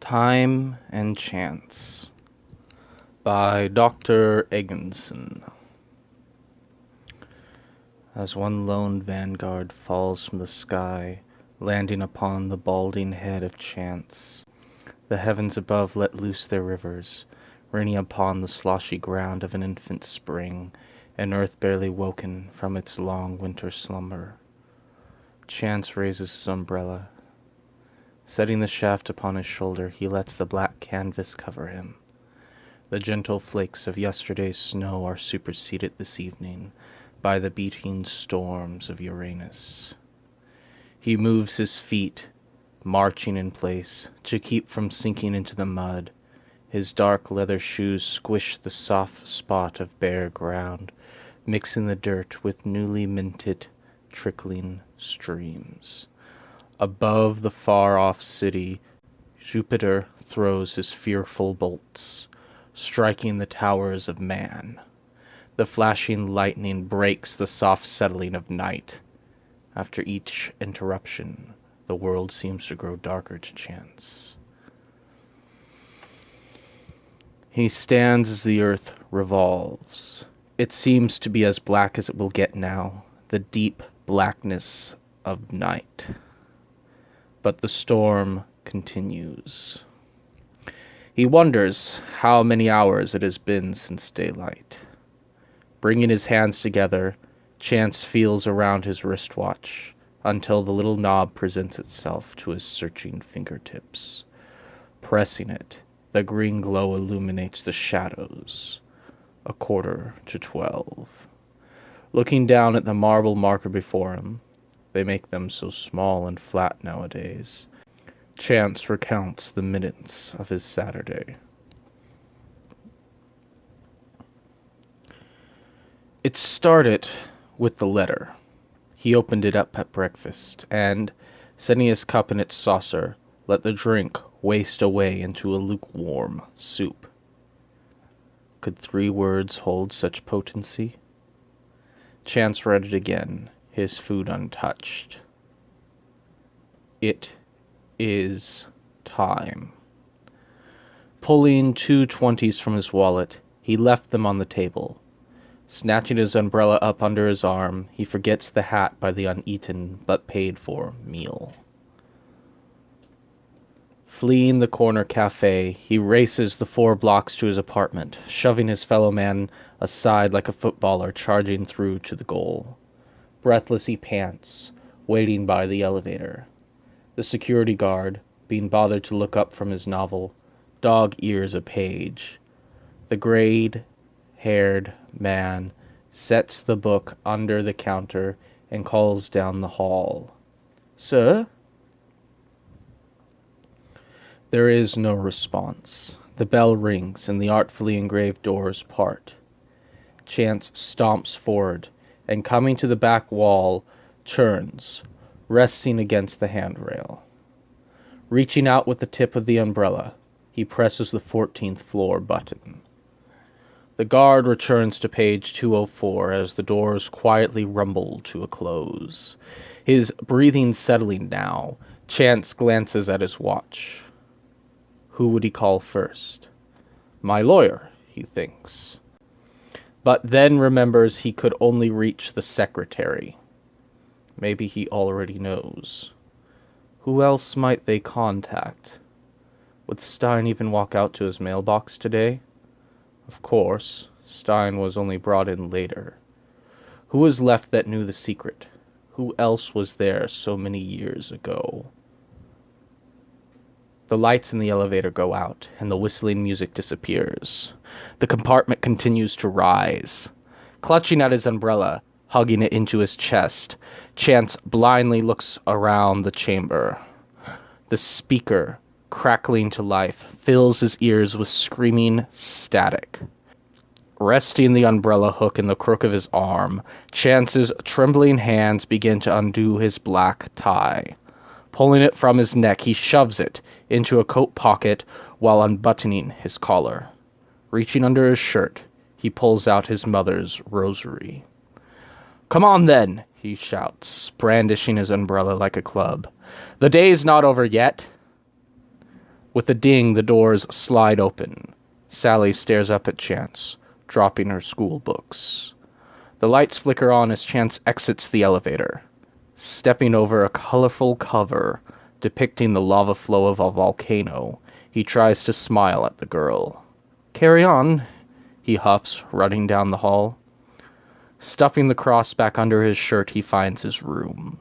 Time and Chance by Dr. Eggenson. As one lone vanguard falls from the sky, landing upon the balding head of Chance, the heavens above let loose their rivers, raining upon the sloshy ground of an infant spring, and earth barely woken from its long winter slumber. Chance raises his umbrella. Setting the shaft upon his shoulder, he lets the black canvas cover him. The gentle flakes of yesterday's snow are superseded this evening by the beating storms of Uranus. He moves his feet, marching in place, to keep from sinking into the mud. His dark leather shoes squish the soft spot of bare ground, mixing the dirt with newly minted, trickling streams. Above the far-off city, Jupiter throws his fearful bolts, striking the towers of man. The flashing lightning breaks the soft settling of night. After each interruption, the world seems to grow darker to Chance. He stands as the earth revolves. It seems to be as black as it will get now, the deep blackness of night. But the storm continues. He wonders how many hours it has been since daylight. Bringing his hands together, Chance feels around his wristwatch until the little knob presents itself to his searching fingertips. Pressing it, the green glow illuminates the shadows. 11:45. Looking down at the marble marker before him, they make them so small and flat nowadays, Chance recounts the minutes of his Saturday. It started with the letter. He opened it up at breakfast, and, setting his cup in its saucer, let the drink waste away into a lukewarm soup. Could 3 words hold such potency? Chance read it again, his food untouched. It is time. Pulling 2 20s from his wallet, he left them on the table. Snatching his umbrella up under his arm, he forgets the hat by the uneaten but paid-for meal. Fleeing the corner cafe, he races the 4 blocks to his apartment, shoving his fellow man aside like a footballer charging through to the goal. Breathless he pants, waiting by the elevator. The security guard, being bothered to look up from his novel, dog-ears a page. The grey-haired man sets the book under the counter and calls down the hall. "Sir?" There is no response. The bell rings and the artfully engraved doors part. Chance stomps forward and, coming to the back wall, turns, resting against the handrail. Reaching out with the tip of the umbrella, he presses the 14th floor button. The guard returns to page 204 as the doors quietly rumble to a close. His breathing settling now, Chance glances at his watch. Who would he call first? My lawyer, he thinks. But then remembers he could only reach the secretary. Maybe he already knows. Who else might they contact? Would Stein even walk out to his mailbox today? Of course, Stein was only brought in later. Who was left that knew the secret? Who else was there so many years ago? The lights in the elevator go out, and the whistling music disappears. The compartment continues to rise. Clutching at his umbrella, hugging it into his chest, Chance blindly looks around the chamber. The speaker, crackling to life, fills his ears with screaming static. Resting the umbrella hook in the crook of his arm, Chance's trembling hands begin to undo his black tie. Pulling it from his neck, he shoves it into a coat pocket while unbuttoning his collar. Reaching under his shirt, he pulls out his mother's rosary. "Come on, then," he shouts, brandishing his umbrella like a club. "The day's not over yet." With a ding, the doors slide open. Sally stares up at Chance, dropping her school books. The lights flicker on as Chance exits the elevator, stepping over a colorful cover depicting the lava flow of a volcano. He tries to smile at the girl. "Carry on," he huffs, running down the hall. Stuffing the cross back under his shirt, he finds his room.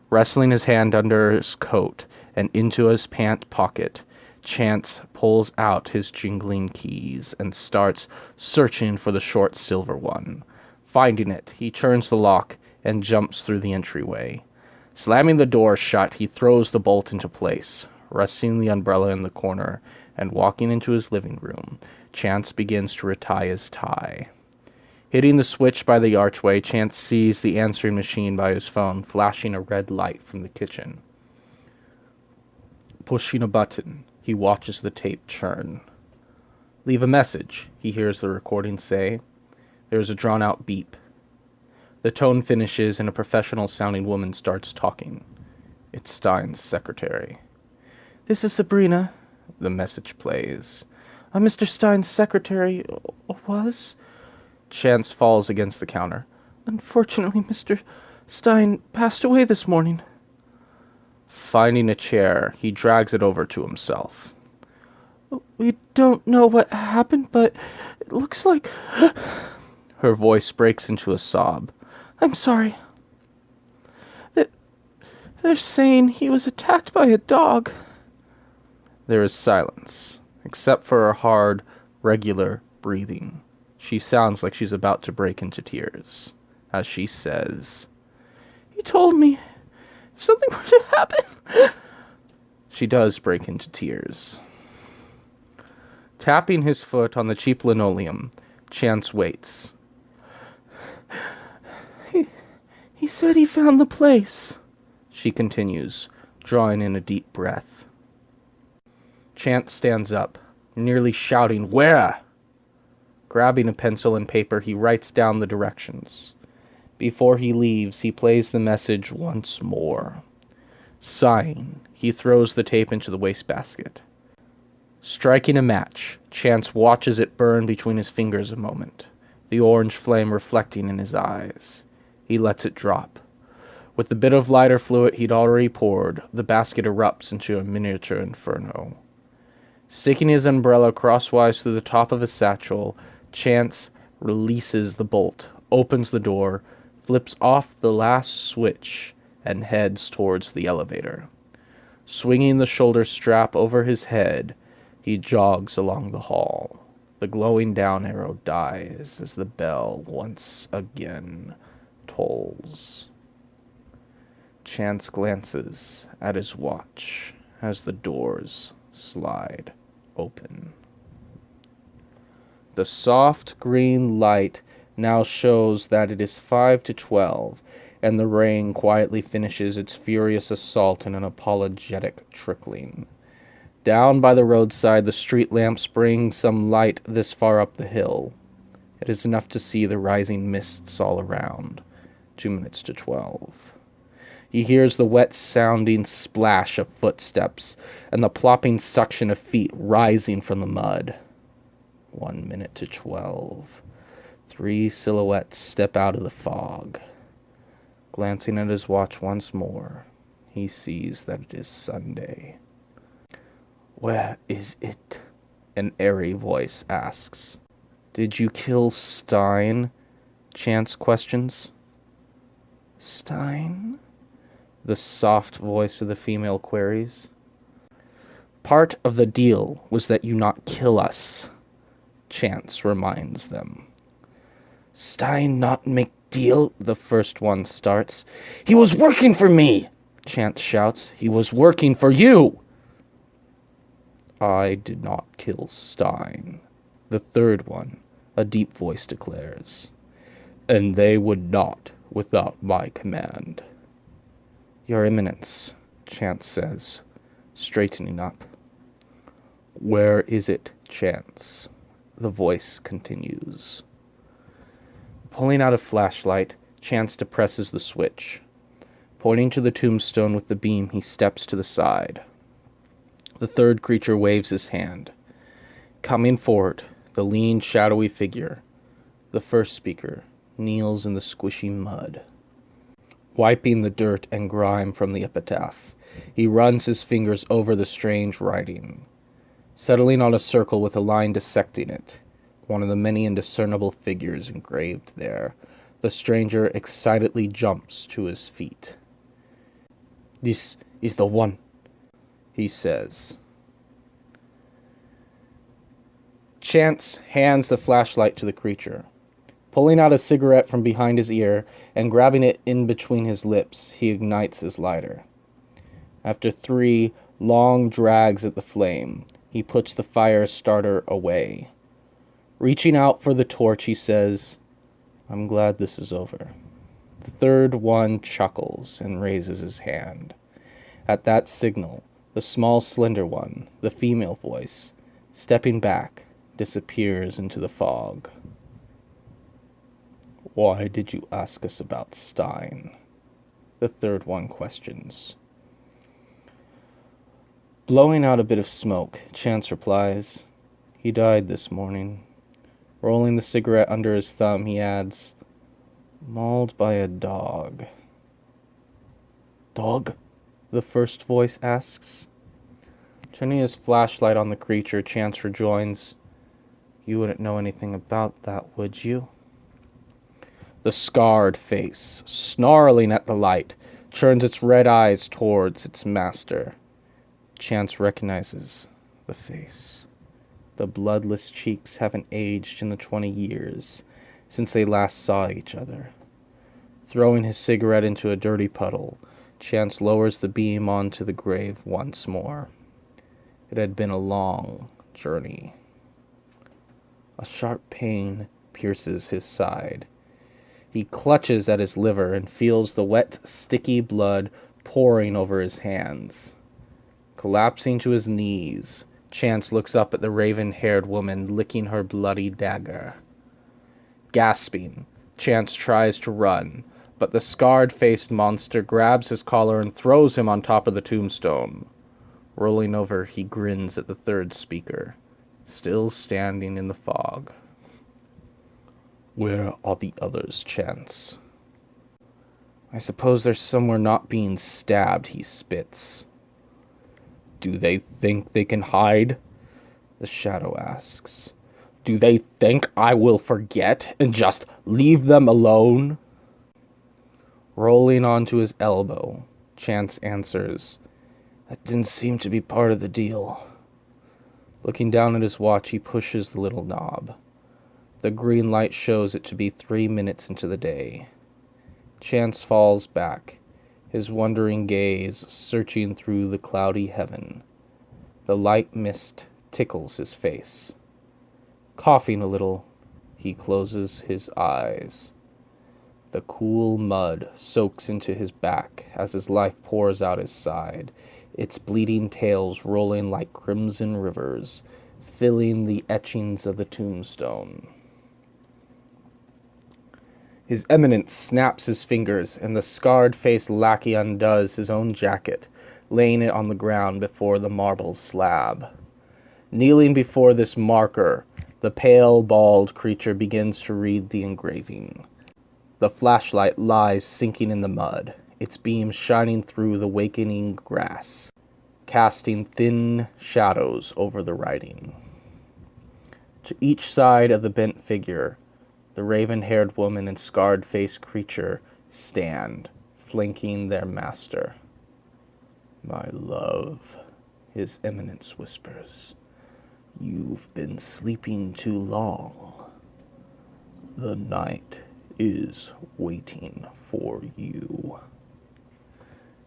Wrestling his hand under his coat and into his pant pocket, Chance pulls out his jingling keys and starts searching for the short silver one. Finding it, he turns the lock and jumps through the entryway. Slamming the door shut, he throws the bolt into place, resting the umbrella in the corner, and walking into his living room, Chance begins to retie his tie. Hitting the switch by the archway, Chance sees the answering machine by his phone flashing a red light from the kitchen. Pushing a button, he watches the tape churn. "Leave a message," he hears the recording say. There is a drawn-out beep. The tone finishes and a professional-sounding woman starts talking. It's Stein's secretary. "This is Sabrina," the message plays. "I'm Mr. Stein's secretary, was?" Chance falls against the counter. "Unfortunately, Mr. Stein passed away this morning." Finding a chair, he drags it over to himself. "We don't know what happened, but it looks like..." Her voice breaks into a sob. "I'm sorry. They're saying he was attacked by a dog." There is silence, except for her hard, regular breathing. She sounds like she's about to break into tears, as she says, "He told me if something were to happen..." She does break into tears. Tapping his foot on the cheap linoleum, Chance waits. He said he found the place," she continues, drawing in a deep breath. Chance stands up, nearly shouting, "Where?" Grabbing a pencil and paper, he writes down the directions. Before he leaves, he plays the message once more. Sighing, he throws the tape into the wastebasket. Striking a match, Chance watches it burn between his fingers a moment, the orange flame reflecting in his eyes. He lets it drop. With the bit of lighter fluid he'd already poured, the basket erupts into a miniature inferno. Sticking his umbrella crosswise through the top of his satchel, Chance releases the bolt, opens the door, flips off the last switch, and heads towards the elevator. Swinging the shoulder strap over his head, he jogs along the hall. The glowing down arrow dies as the bell once again tolls. Chance glances at his watch as the doors slide open. The soft green light now shows that it is 5 to 12, and the rain quietly finishes its furious assault in an apologetic trickling. Down by the roadside, the street lamps bring some light this far up the hill. It is enough to see the rising mists all around. 2 minutes to 12. He hears the wet-sounding splash of footsteps and the plopping suction of feet rising from the mud. 1 minute to 12. 3 silhouettes step out of the fog. Glancing at his watch once more, he sees that it is Sunday. "Where is it?" an airy voice asks. "Did you kill Stein?" Chance questions. "Stein?" the soft voice of the female queries. "Part of the deal was that you not kill us," Chance reminds them. "Stein not make deal," the first one starts. "He was working for me," Chance shouts. "He was working for you." "I did not kill Stein," the third one, a deep voice declares. "And they would not without my command." "Your Eminence," Chance says, straightening up. "Where is it, Chance?" the voice continues. Pulling out a flashlight, Chance depresses the switch. Pointing to the tombstone with the beam, he steps to the side. The third creature waves his hand. Coming forward, the lean, shadowy figure, the first speaker, kneels in the squishy mud. Wiping the dirt and grime from the epitaph, he runs his fingers over the strange writing, settling on a circle with a line dissecting it, one of the many indiscernible figures engraved there. The stranger excitedly jumps to his feet. "This is the one," he says. Chance hands the flashlight to the creature. Pulling out a cigarette from behind his ear and grabbing it in between his lips, he ignites his lighter. After 3 long drags at the flame, he puts the fire starter away. Reaching out for the torch, he says, "I'm glad this is over." The third one chuckles and raises his hand. At that signal, the small, slender one, the female voice, stepping back, disappears into the fog. "Why did you ask us about Stein?" the third one questions. Blowing out a bit of smoke, Chance replies, "He died this morning." Rolling the cigarette under his thumb, he adds, "Mauled by a dog." "Dog?" the first voice asks. Turning his flashlight on the creature, Chance rejoins, "You wouldn't know anything about that, would you?" The scarred face, snarling at the light, turns its red eyes towards its master. Chance recognizes the face. The bloodless cheeks haven't aged in the 20 years since they last saw each other. Throwing his cigarette into a dirty puddle, Chance lowers the beam onto the grave once more. It had been a long journey. A sharp pain pierces his side. He clutches at his liver and feels the wet, sticky blood pouring over his hands. Collapsing to his knees, Chance looks up at the raven-haired woman licking her bloody dagger. Gasping, Chance tries to run, but the scarred-faced monster grabs his collar and throws him on top of the tombstone. Rolling over, he grins at the third speaker, still standing in the fog. "Where are the others, Chance?" "I suppose they're somewhere not being stabbed," he spits. "Do they think they can hide?" the shadow asks. "Do they think I will forget and just leave them alone?" Rolling onto his elbow, Chance answers, "That didn't seem to be part of the deal." Looking down at his watch, he pushes the little knob. The green light shows it to be 3 minutes into the day. Chance falls back, his wondering gaze searching through the cloudy heaven. The light mist tickles his face. Coughing a little, he closes his eyes. The cool mud soaks into his back as his life pours out his side, its bleeding tails rolling like crimson rivers, filling the etchings of the tombstone. His Eminence snaps his fingers, and the scarred-faced lackey undoes his own jacket, laying it on the ground before the marble slab. Kneeling before this marker, the pale, bald creature begins to read the engraving. The flashlight lies sinking in the mud, its beams shining through the wakening grass, casting thin shadows over the writing. To each side of the bent figure, the raven-haired woman and scarred-faced creature stand, flanking their master. "My love," His Eminence whispers, "you've been sleeping too long. The night is waiting for you."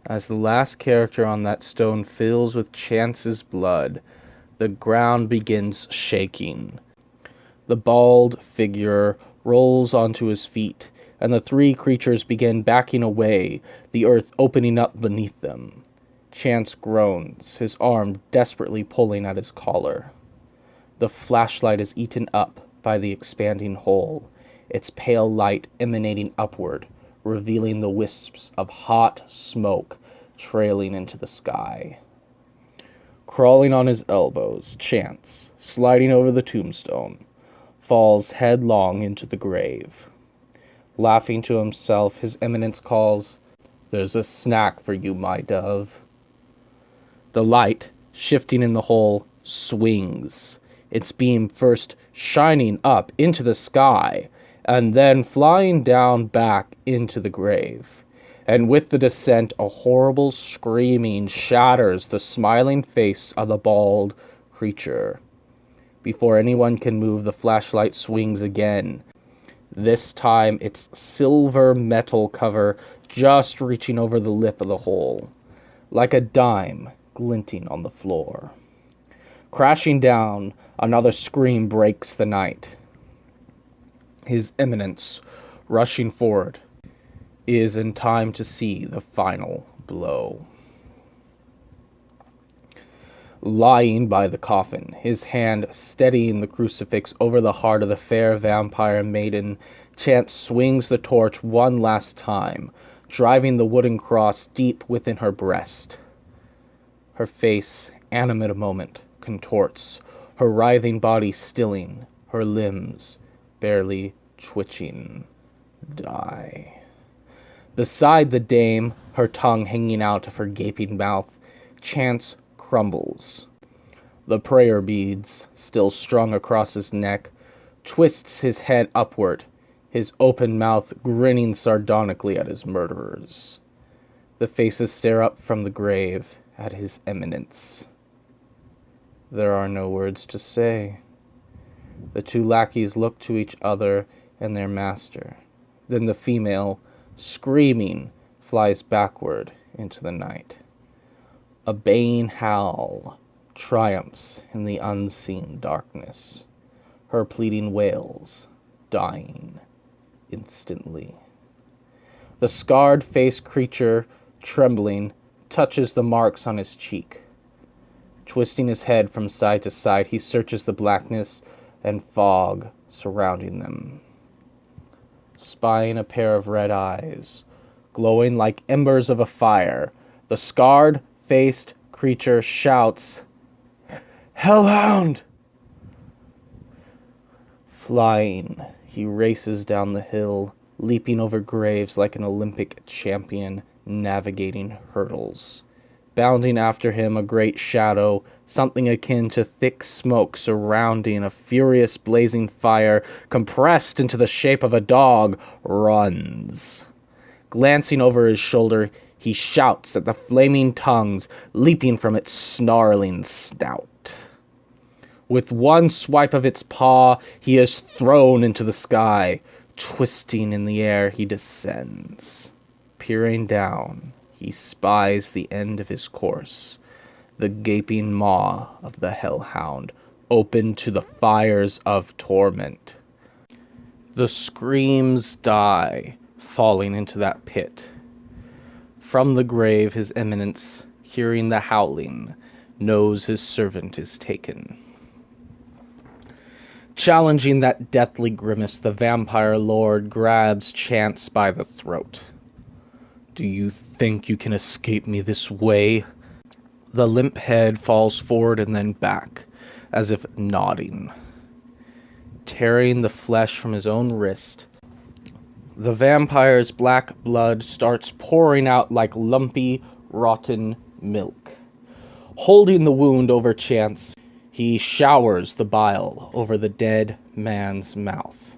As the last character on that stone fills with Chance's blood, the ground begins shaking. The bald figure rolls onto his feet, and the 3 creatures begin backing away, the earth opening up beneath them. Chance groans, his arm desperately pulling at his collar. The flashlight is eaten up by the expanding hole, its pale light emanating upward, revealing the wisps of hot smoke trailing into the sky. Crawling on his elbows, Chance, sliding over the tombstone, falls headlong into the grave. Laughing to himself, His Eminence calls, "There's a snack for you, my dove." The light, shifting in the hole, swings, its beam first shining up into the sky, and then flying down back into the grave. And with the descent, a horrible screaming shatters the smiling face of the bald creature. Before anyone can move, the flashlight swings again. This time, its silver metal cover just reaching over the lip of the hole, like a dime glinting on the floor. Crashing down, another scream breaks the night. His Eminence, rushing forward, is in time to see the final blow. Lying by the coffin, his hand steadying the crucifix over the heart of the fair vampire maiden, Chance swings the torch one last time, driving the wooden cross deep within her breast. Her face, animate a moment, contorts, her writhing body stilling, her limbs barely twitching, die. Beside the dame, her tongue hanging out of her gaping mouth, Chance crumbles. The prayer beads, still strung across his neck, twists his head upward, his open mouth grinning sardonically at his murderers. The faces stare up from the grave at His Eminence. There are no words to say. The two lackeys look to each other and their master. Then the female, screaming, flies backward into the night. A baying howl triumphs in the unseen darkness, her pleading wails dying instantly. The scarred-faced creature, trembling, touches the marks on his cheek. Twisting his head from side to side, he searches the blackness and fog surrounding them, spying a pair of red eyes, glowing like embers of a fire. The scarred-faced creature shouts, "Hellhound!" Flying, he races down the hill, leaping over graves like an Olympic champion navigating hurdles. Bounding after him, a great shadow, something akin to thick smoke surrounding a furious blazing fire, compressed into the shape of a dog, runs. Glancing over his shoulder, he shouts at the flaming tongues leaping from its snarling snout. With one swipe of its paw, he is thrown into the sky. Twisting in the air, he descends. Peering down, he spies the end of his course, the gaping maw of the hellhound, open to the fires of torment. The screams die, falling into that pit. From the grave, His Eminence, hearing the howling, knows his servant is taken. Challenging that deathly grimace, the vampire lord grabs Chance by the throat. "Do you think you can escape me this way?" The limp head falls forward and then back, as if nodding. Tearing the flesh from his own wrist, the vampire's black blood starts pouring out like lumpy, rotten milk. Holding the wound over Chance, he showers the bile over the dead man's mouth.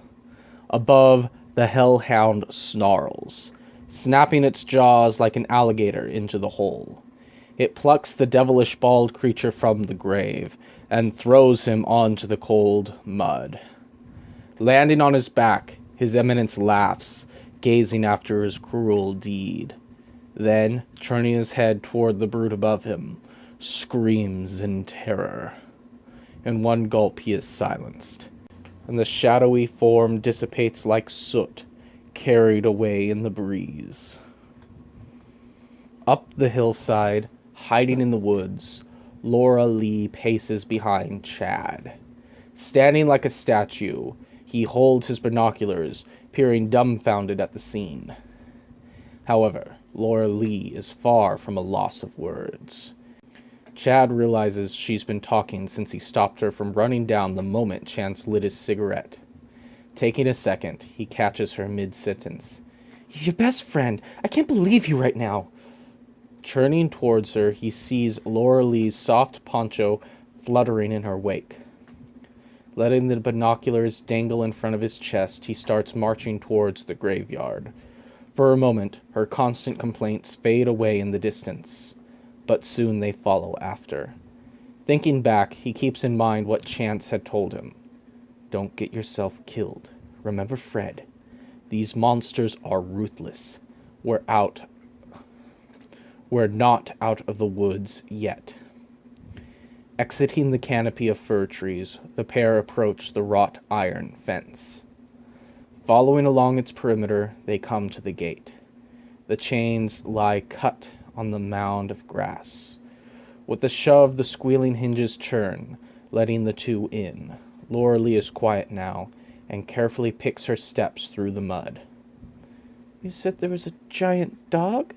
Above, the hellhound snarls, snapping its jaws like an alligator into the hole. It plucks the devilish bald creature from the grave and throws him onto the cold mud. Landing on his back, His Eminence laughs, gazing after his cruel deed. Then, turning his head toward the brute above him, screams in terror. In one gulp he is silenced, and the shadowy form dissipates like soot, carried away in the breeze. Up the hillside, hiding in the woods, Laura Lee paces behind Chad. Standing like a statue, he holds his binoculars, peering dumbfounded at the scene. However, Laura Lee is far from a loss of words. Chad realizes she's been talking since he stopped her from running down the moment Chance lit his cigarette. Taking a second, he catches her mid-sentence. "He's your best friend. I can't believe you right now." Turning towards her, he sees Laura Lee's soft poncho fluttering in her wake. Letting the binoculars dangle in front of his chest, he starts marching towards the graveyard. For a moment, her constant complaints fade away in the distance, but soon they follow after. Thinking back, he keeps in mind what Chance had told him. "Don't get yourself killed. Remember Fred. These monsters are ruthless. We're not out of the woods yet." Exiting the canopy of fir trees, the pair approach the wrought iron fence. Following along its perimeter, they come to the gate. The chains lie cut on the mound of grass. With a shove, the squealing hinges churn, letting the two in. Laura Lee is quiet now, and carefully picks her steps through the mud. "You said there was a giant dog?"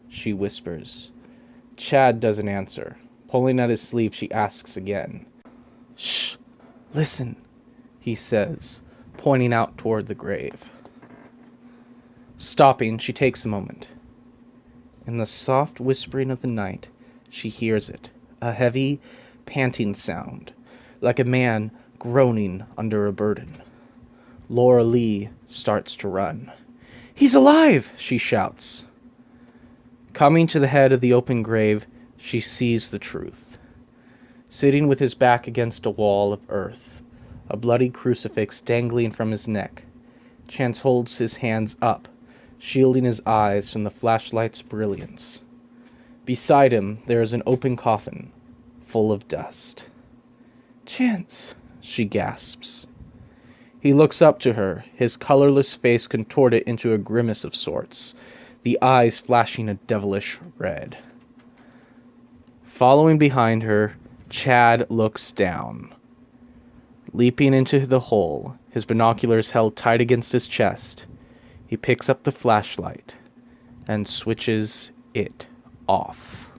she whispers. Chad doesn't answer. Pulling at his sleeve, she asks again. "Shh! Listen," he says, pointing out toward the grave. Stopping, she takes a moment. In the soft whispering of the night, she hears it, a heavy, panting sound, like a man groaning under a burden. Laura Lee starts to run. "He's alive!" she shouts. Coming to the head of the open grave, she sees the truth. Sitting with his back against a wall of earth, a bloody crucifix dangling from his neck, Chance holds his hands up, shielding his eyes from the flashlight's brilliance. Beside him, there is an open coffin, full of dust. "Chance," she gasps. He looks up to her, his colorless face contorted into a grimace of sorts, the eyes flashing a devilish red. Following behind her, Chad looks down. Leaping into the hole, his binoculars held tight against his chest, he picks up the flashlight and switches it off.